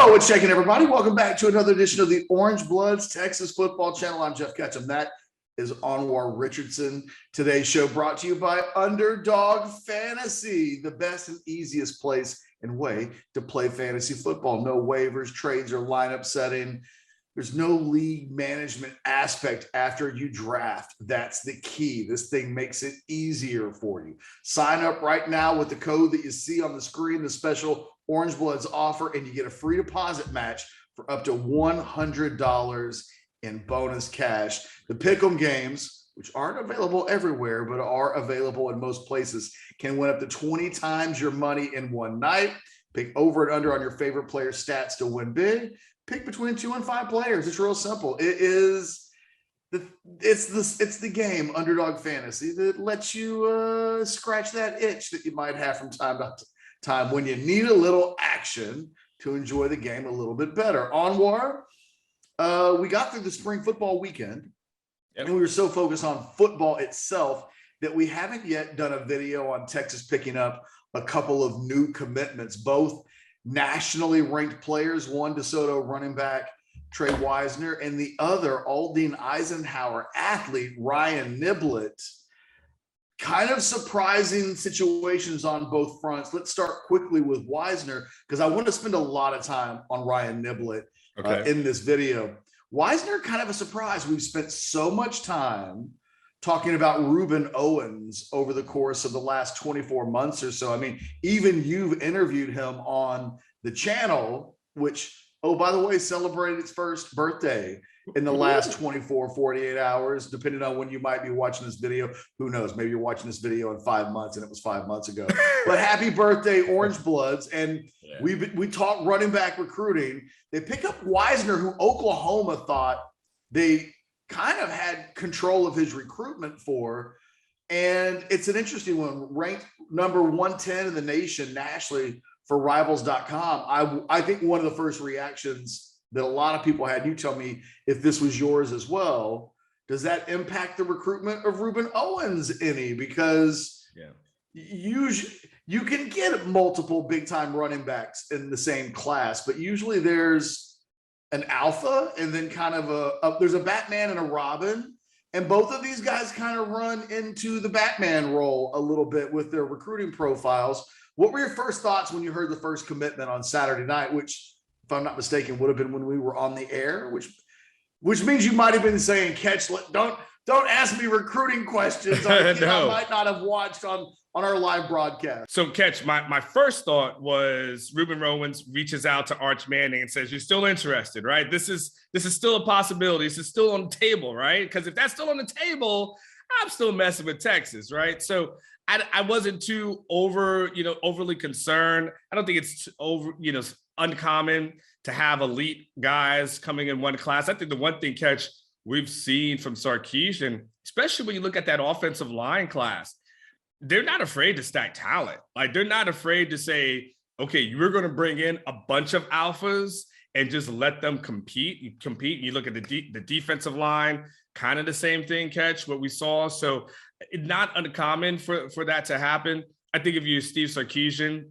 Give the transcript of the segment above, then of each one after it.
What's shaking, everybody? Welcome back to another edition of the Orange Bloods Texas Football Channel. I'm Geoff Ketchum. That is Anwar Richardson. Today's show brought to you by Underdog Fantasy, the best and easiest place and way to play fantasy football. No waivers, trades, or lineup setting. There's no league management aspect after you draft. That's the key. This thing makes it easier for you. Sign up right now with the code that you see on the screen, the special Orange Bloods offer, and you get a free deposit match for up to $100 in bonus cash. The Pick'em games, which aren't available everywhere, but are available in most places, can win up to 20 times your money in one night. Pick over and under on your favorite player's stats to win big. Pick between 2 and 5 players. It's real simple. It's the game Underdog Fantasy that lets you scratch that itch that you might have from time to time when you need a little action to enjoy the game a little bit better. Anwar, we got through the spring football weekend, and we were so focused on football itself that we haven't yet done a video on Texas picking up a couple of new commitments, both nationally ranked players, one DeSoto running back Trey Wisner, and the other Aldine Eisenhower athlete Ryan Niblett. Kind of surprising situations on both fronts. Let's start quickly with Wisner, because I want to spend a lot of time on Ryan Niblett in this video. Wisner, kind of a surprise. We've spent so much time talking about Rueben Owens over the course of the last 24 months or so. I mean, even you've interviewed him on the channel, which, oh, by the way, celebrated its first birthday in the last 24, 48 hours, depending on when you might be watching this video. Who knows? Maybe you're watching this video in 5 months and it was 5 months ago. But happy birthday, Orange Bloods. And we talked running back recruiting. They pick up Wisner, who Oklahoma thought they kind of had control of his recruitment for. And it's an interesting one, ranked number 110 in the nation nationally for rivals.com. I think one of the first reactions that a lot of people had, you tell me if this was yours as well, does that impact the recruitment of Rueben Owens any? Because usually you can get multiple big time running backs in the same class, but usually there's an alpha and then kind of there's a Batman and a Robin, and both of these guys kind of run into the Batman role a little bit with their recruiting profiles. What were your first thoughts when you heard the first commitment on Saturday night, which, if I'm not mistaken, would have been when we were on the air, which means you might have been saying, Ketch, don't ask me recruiting questions. I might not have watched on our live broadcast. So, Ketch, my first thought was Rueben Owens reaches out to Arch Manning and says, "You're still interested, right? This is still a possibility. This is still on the table, right? Because if that's still on the table, I'm still messing with Texas, right?" So I wasn't too overly concerned. I don't think it's uncommon to have elite guys coming in one class. I think the one thing, Ketch, we've seen from Sarkisian, especially when you look at that offensive line class, they're not afraid to stack talent. Like, they're not afraid to say, okay, you're going to bring in a bunch of alphas and just let them compete. You look at the defensive line, kind of the same thing, Ketch, what we saw. So not uncommon for that to happen. I think if you're Steve Sarkisian,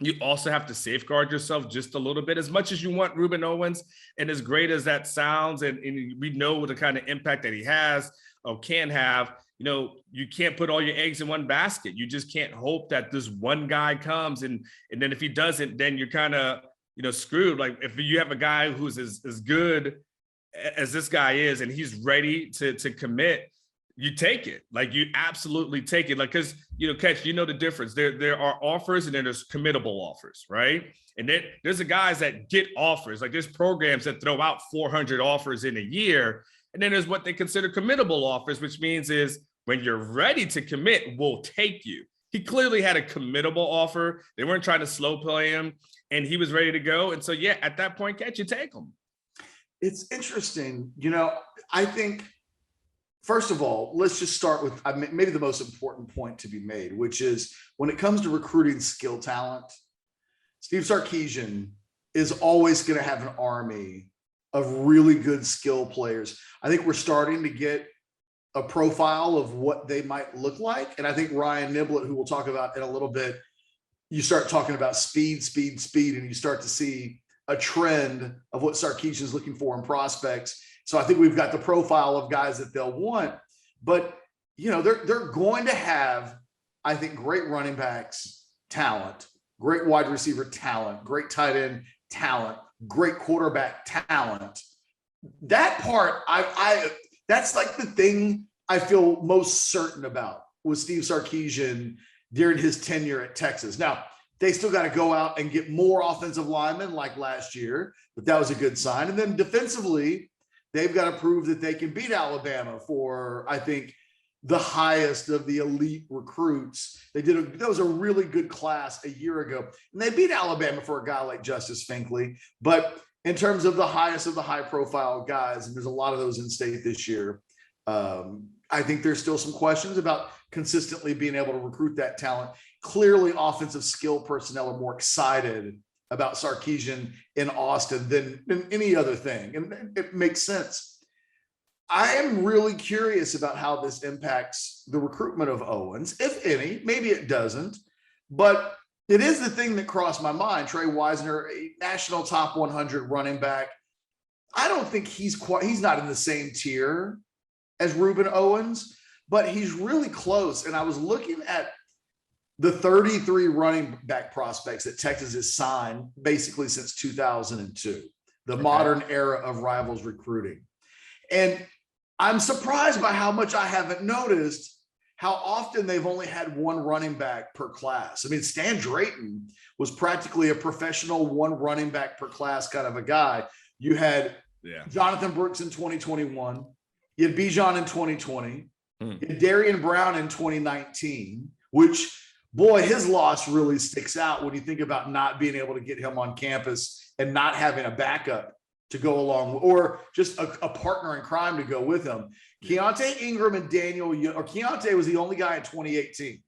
you also have to safeguard yourself just a little bit. As much as you want Rueben Owens, and as great as that sounds, and we know the kind of impact that he has or can have, you can't put all your eggs in one basket. You just can't hope that this one guy comes, and then if he doesn't, then you're kind of screwed. Like, if you have a guy who's as good as this guy is, and he's ready to commit, you take it. Like, you absolutely take it. Like, because, Ketch, the difference. There are offers and then there's committable offers, right? And then there's the guys that get offers. Like, there's programs that throw out 400 offers in a year. And then there's what they consider committable offers, which means is when you're ready to commit, we'll take you. He clearly had a committable offer. They weren't trying to slow play him, and he was ready to go. And so, at that point, Ketch, you take him. It's interesting. I think, first of all, let's just start with maybe the most important point to be made, which is when it comes to recruiting skill talent, Steve Sarkisian is always going to have an army of really good skill players. I think we're starting to get a profile of what they might look like. And I think Ryan Niblett, who we'll talk about in a little bit, you start talking about speed, and you start to see a trend of what Sarkisian is looking for in prospects. So I think we've got the profile of guys that they'll want, but they're going to have, I think, great running backs talent, great wide receiver talent, great tight end talent, great quarterback talent. That part, that's like the thing I feel most certain about with Steve Sarkisian during his tenure at Texas. Now, they still got to go out and get more offensive linemen like last year, but that was a good sign. And then defensively, they've got to prove that they can beat Alabama for, I think, the highest of the elite recruits. That was a really good class a year ago. And they beat Alabama for a guy like Justice Finkley. But in terms of the highest of the high profile guys, and there's a lot of those in state this year, I think there's still some questions about consistently being able to recruit that talent. Clearly, offensive skill personnel are more excited about Sarkisian in Austin than any other thing. And it makes sense. I am really curious about how this impacts the recruitment of Owens, if any. Maybe it doesn't, but it is the thing that crossed my mind. Trey Wisner, a national top 100 running back. I don't think he's not in the same tier as Rueben Owens, but he's really close. And I was looking at the 33 running back prospects that Texas has signed basically since 2002, the modern era of Rivals recruiting. And I'm surprised by how much I haven't noticed how often they've only had one running back per class. I mean, Stan Drayton was practically a professional one running back per class kind of a guy. You had Jonathan Brooks in 2021. You had Bijan in 2020. You had Darian Brown in 2019, which, boy, his loss really sticks out when you think about not being able to get him on campus and not having a backup to go along, or just a partner in crime to go with him. Keontae Ingram and Keontae was the only guy in 2018.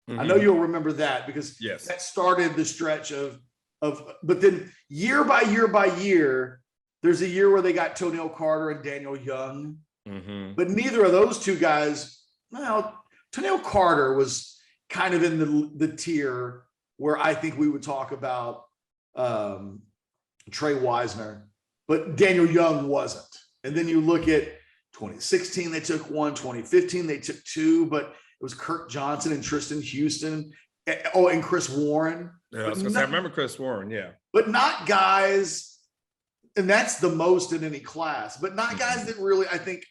I know you'll remember that because that started the stretch of, but then year by year by year, there's a year where they got Toneel Carter and Daniel Young, but neither of those two guys, Toneel Carter was kind of in the tier where I think we would talk about Trey Wisner, but Daniel Young wasn't. And then you look at 2016, they took one, 2015, they took two, but it was Kirk Johnson and Tristan Houston. And Chris Warren. Yeah, I remember Chris Warren, but not guys, and that's the most in any class, but not guys that really, I think,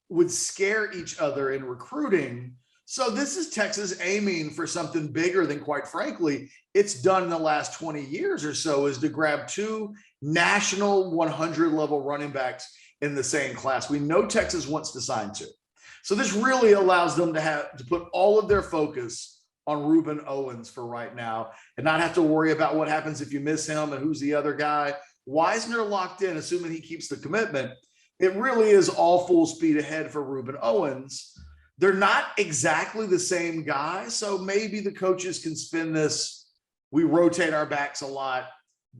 would scare each other in recruiting. So this is Texas aiming for something bigger than, quite frankly, it's done in the last 20 years or so, is to grab two national 100 level running backs in the same class. We know Texas wants to sign two. So this really allows them to put all of their focus on Rueben Owens for right now and not have to worry about what happens if you miss him and who's the other guy. Wisner locked in, assuming he keeps the commitment. It really is all full speed ahead for Rueben Owens. They're not exactly the same guy, so maybe the coaches can spin this, we rotate our backs a lot,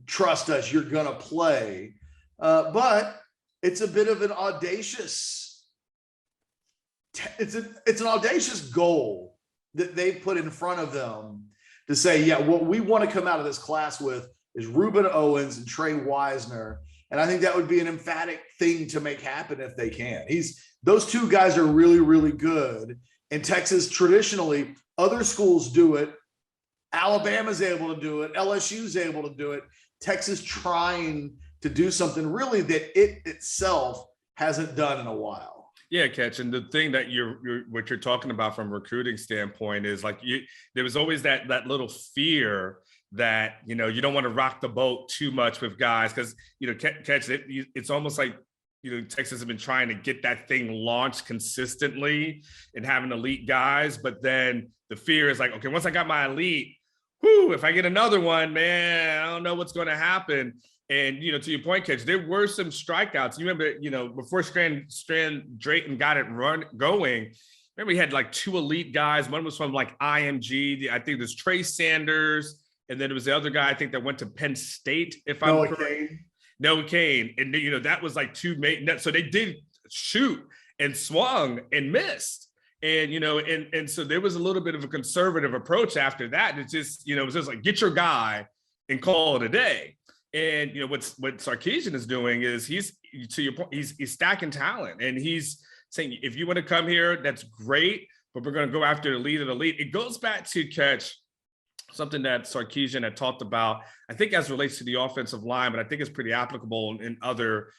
trust us, you're going to play. But it's a bit of an audacious, it's an audacious goal that they put in front of them to say, what we want to come out of this class with is Rueben Owens and Trey Wisner. And I think that would be an emphatic thing to make happen if they can. Those two guys are really, really good. In Texas, traditionally, other schools do it. Alabama's able to do it. LSU's able to do it. Texas trying to do something really that it itself hasn't done in a while. Yeah, Ketch. And the thing that what you're talking about from a recruiting standpoint is like there was always that little fear that, you don't want to rock the boat too much with guys because, Ketch, it's almost like, Texas has been trying to get that thing launched consistently and having elite guys. But then the fear is like, okay, once I got my elite, if I get another one, man, I don't know what's going to happen. And, to your point, Ketch, there were some strikeouts. You remember, before Stan Drayton got it going, remember we had like two elite guys. One was from like IMG. I think there's Trey Sanders. And then there was the other guy, I think, that went to Penn State, if I'm correct. Noah Cain. And, that was like two main. So they did shoot and swung and missed. And, and so there was a little bit of a conservative approach after that. It's just, it was just like, get your guy and call it a day. And what Sarkisian is doing is he's, to your point, he's stacking talent, and he's saying, if you want to come here, that's great, but we're going to go after the lead of the lead. It goes back to Catch, something that Sarkisian had talked about, I think as relates to the offensive line, but I think it's pretty applicable in other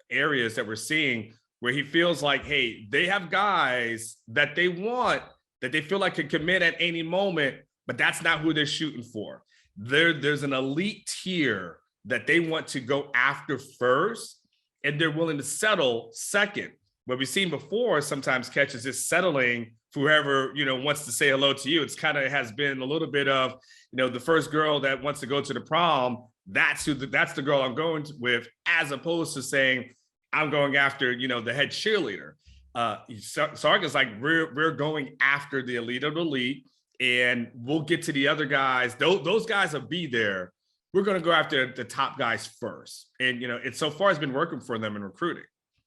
areas that we're seeing, where he feels like, hey, they have guys that they want, that they feel like can commit at any moment, but that's not who they're shooting for. There's an elite tier that they want to go after first, and they're willing to settle second. What we've seen before, sometimes Catch is just settling for whoever, wants to say hello to you. It's kind of has been a little bit of, the first girl that wants to go to the prom, that's the girl I'm going with, as opposed to saying, I'm going after, the head cheerleader. Sark is like, we're going after the elite of the elite, and we'll get to the other guys. Those guys will be there. We're going to go after the top guys first. And, it so far has been working for them in recruiting.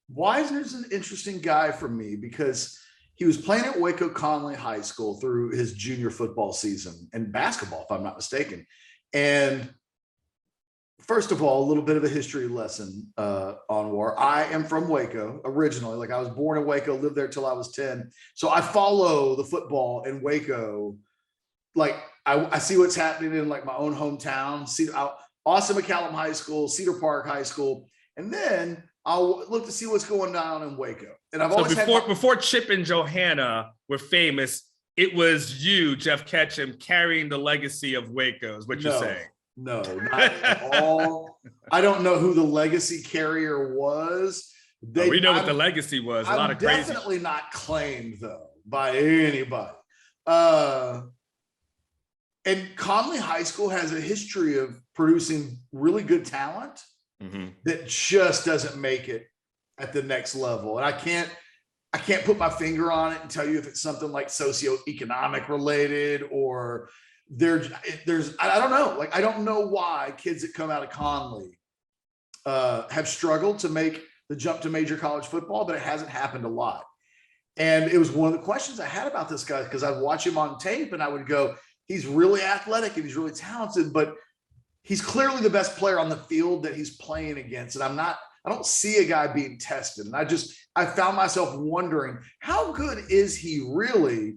Wisner's an interesting guy for me because he was playing at Waco Conley High School through his junior football season and basketball, if I'm not mistaken. And first of all, a little bit of a history lesson, Anwar. I am from Waco originally. Like, I was born in Waco, lived there till I was 10. So I follow the football in Waco. Like, I see what's happening in like my own hometown, Austin McCallum High School, Cedar Park High School. And then I'll look to see what's going on in Waco. And I've always before Chip and Johanna were famous, it was you, Geoff Ketchum, carrying the legacy of Waco, is what you're saying. No, not at all. I don't know who the legacy carrier was. We know what the legacy was. A lot of crazy. Definitely not claimed, though, by anybody. And Conley High School has a history of producing really good talent that just doesn't make it at the next level. And I can't put my finger on it and tell you if it's something like socioeconomic related or there's I don't know. Like, I don't know why kids that come out of Conley have struggled to make the jump to major college football, but it hasn't happened a lot. And it was one of the questions I had about this guy, because I'd watch him on tape and I would go, he's really athletic and he's really talented, but he's clearly the best player on the field that he's playing against. And I don't see a guy being tested. And I found myself wondering, how good is he really?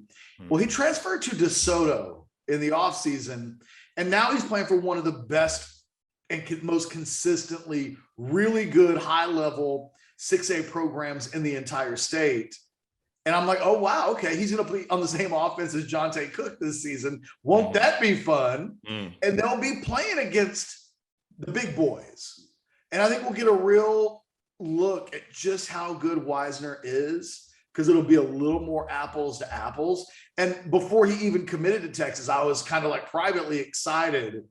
Well, he transferred to DeSoto in the offseason, and now he's playing for one of the best and most consistently really good high-level 6A programs in the entire state. And I'm like, oh, wow, okay, he's going to be on the same offense as Johntay Cook this season. Won't that be fun? And they'll be playing against the big boys. And I think we'll get a real look at just how good Wisner is, because it'll be a little more apples to apples. And before he even committed to Texas, I was kind of like privately excited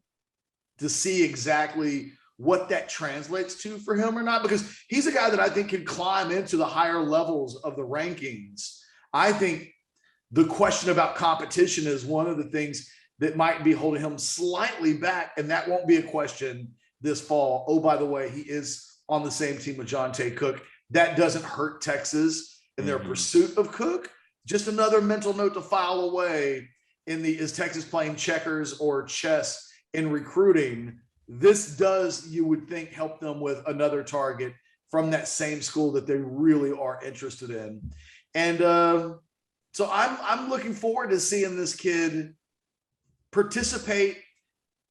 to see exactly what that translates to for him or not, because he's a guy that I think can climb into the higher levels of the rankings. I think the question about competition is one of the things that might be holding him slightly back, and that won't be a question this fall. Oh, by the way, he is on the same team with Johntay Cook. That doesn't hurt Texas in their pursuit of Cook. Just another mental note to file away is Texas playing checkers or chess in recruiting? This does, you would think, help them with another target from that same school that they really are interested in. And so I'm looking forward to seeing this kid participate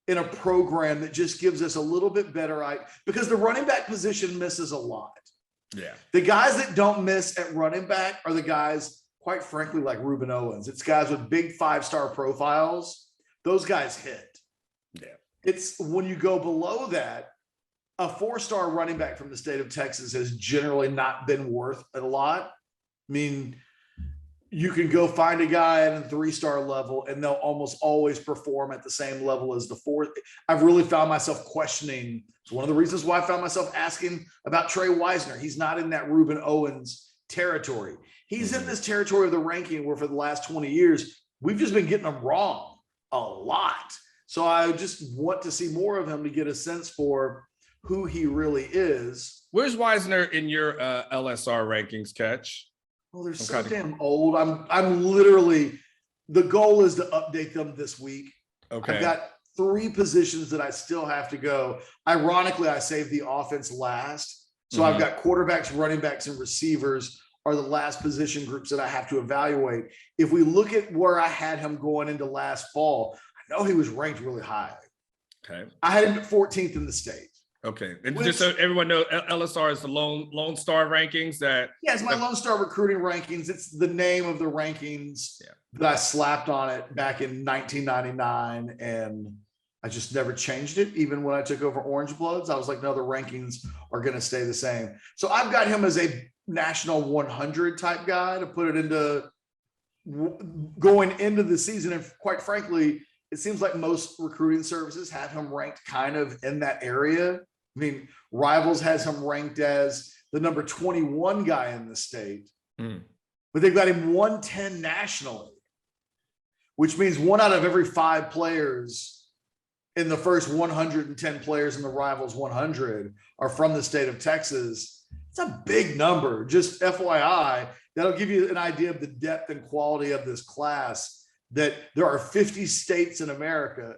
in a program that just gives us a little bit better, because the running back position misses a lot. Yeah. The guys that don't miss at running back are the guys, quite frankly, like Rueben Owens. It's guys with big 5-star profiles. Those guys hit. Yeah. It's when you go below that, a 4-star running back from the state of Texas has generally not been worth a lot. I mean, you can go find a guy at a 3-star level and they'll almost always perform at the same level as the 4th. I've really found myself questioning. It's one of the reasons why I found myself asking about Trey Wisner. He's not in that Rueben Owens territory. He's in this territory of the ranking where for the last 20 years, we've just been getting him wrong a lot. So I just want to see more of him to get a sense for who he really is. Where's Wisner in your LSR rankings, Catch? Well, they're so damn old. I'm literally, the goal is to update them this week. Okay. I've got three positions that I still have to go. Ironically, I saved the offense last. So I've got quarterbacks, running backs, and receivers are the last position groups that I have to evaluate. If we look at where I had him going into last fall, I know he was ranked really high. Okay. I had him at 14th in the state. Okay. And just so everyone knows, LSR is the Lone Star rankings that. Yeah, it's my Lone Star recruiting rankings. It's the name of the rankings that I slapped on it back in 1999. And I just never changed it. Even when I took over Orange Bloods, I was like, no, the rankings are going to stay the same. So I've got him as a national 100 type guy to put it into going into the season. And quite frankly, it seems like most recruiting services have him ranked kind of in that area. I mean, Rivals has him ranked as the number 21 guy in the state, but they've got him 110 nationally, which means 1 out of every 5 players in the first 110 players in the Rivals 100 are from the state of Texas. It's a big number. Just FYI, that'll give you an idea of the depth and quality of this class, that there are 50 states in America.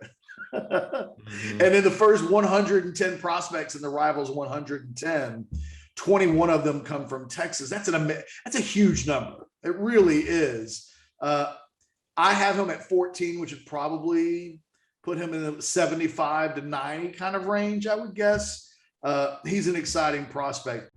And in the first 110 prospects in the Rivals 110, 21 of them come from Texas. That's a huge number. It really is. I have him at 14, which would probably put him in the 75 to 90 kind of range, I would guess. He's an exciting prospect.